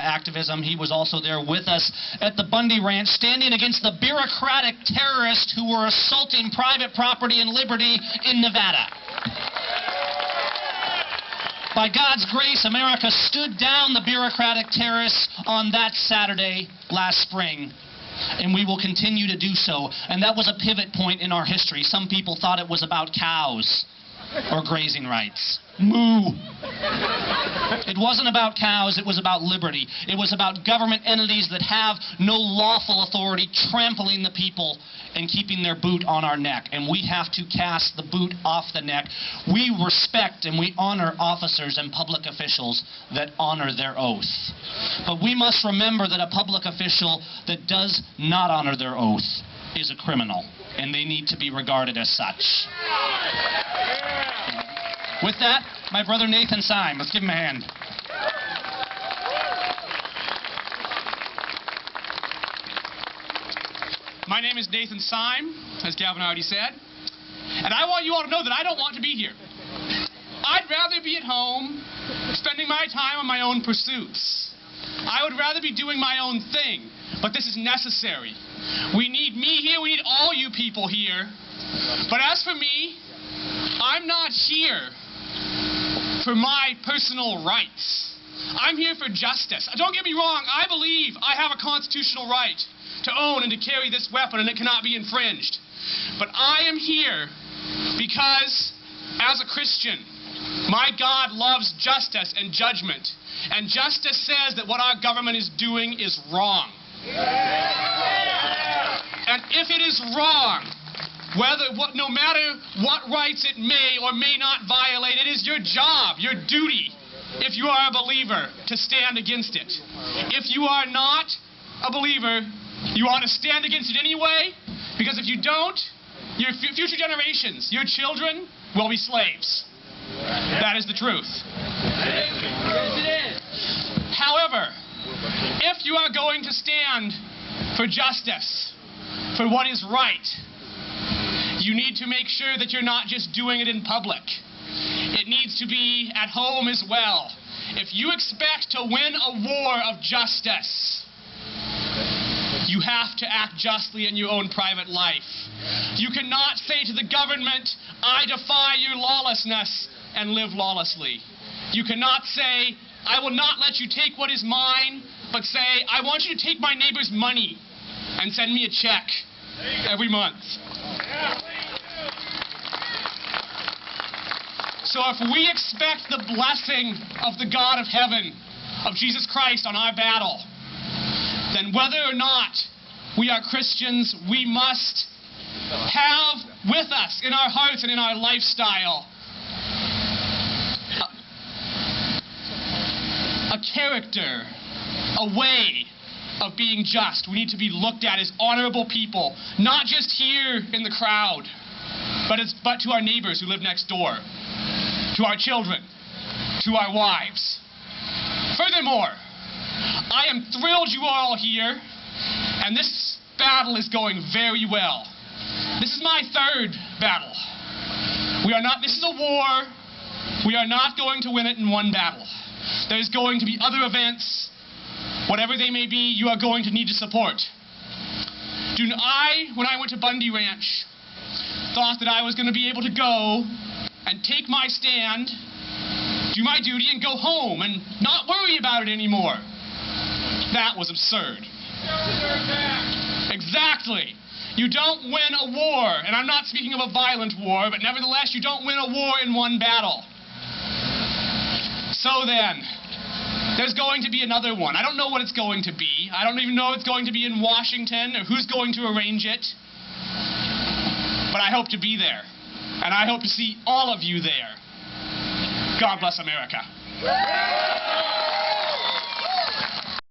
activism. He was also there with us at the Bundy Ranch, standing against the bureaucratic terrorists who were assaulting private property and liberty in Nevada. By God's grace, America stood down the bureaucratic terrorists on that Saturday last spring, and we will continue to do so. And that was a pivot point in our history. Some people thought it was about cows or grazing rights. Moo. It wasn't about cows, it was about liberty. It was about government entities that have no lawful authority trampling the people and keeping their boot on our neck. And we have to cast the boot off the neck. We respect and we honor officers and public officials that honor their oath. But we must remember that a public official that does not honor their oath is a criminal, and they need to be regarded as such. With that, my brother Nathan Seim. Let's give him a hand. My name is Nathan Seim, as Gavin already said, and I want you all to know that I don't want to be here. I'd rather be at home, spending my time on my own pursuits. I would rather be doing my own thing, but this is necessary. We need me here, we need all you people here. But as for me, I'm not here for my personal rights. I'm here for justice. Don't get me wrong, I believe I have a constitutional right to own and to carry this weapon, and it cannot be infringed. But I am here because, as a Christian, my God loves justice and judgment. And justice says that what our government is doing is wrong. And if it is wrong, no matter what rights it may or may not violate, it is your job, your duty, if you are a believer, to stand against it. If you are not a believer, you ought to stand against it anyway, because if you don't, your future generations, your children, will be slaves. That is the truth. However, if you are going to stand for justice, for what is right, you need to make sure that you're not just doing it in public. It needs to be at home as well. If you expect to win a war of justice, you have to act justly in your own private life. You cannot say to the government, I defy your lawlessness, and live lawlessly. You cannot say, I will not let you take what is mine, but say, I want you to take my neighbor's money and send me a check every month. So if we expect the blessing of the God of heaven, of Jesus Christ on our battle, then whether or not we are Christians, we must have with us in our hearts and in our lifestyle a character, a way of being just. We need to be looked at as honorable people, not just here in the crowd, but to our neighbors who live next door, to our children, to our wives. Furthermore, I am thrilled you are all here, and this battle is going very well. This is my third battle. This is a war. We are not going to win it in one battle. There's going to be other events, whatever they may be, you are going to need to support. When I went to Bundy Ranch, thought that I was going to be able to go and take my stand, do my duty, and go home and not worry about it anymore. That was absurd. Exactly. You don't win a war, and I'm not speaking of a violent war, but nevertheless, you don't win a war in one battle. So then, there's going to be another one. I don't know what it's going to be. I don't even know if it's going to be in Washington or who's going to arrange it. But I hope to be there. And I hope to see all of you there. God bless America.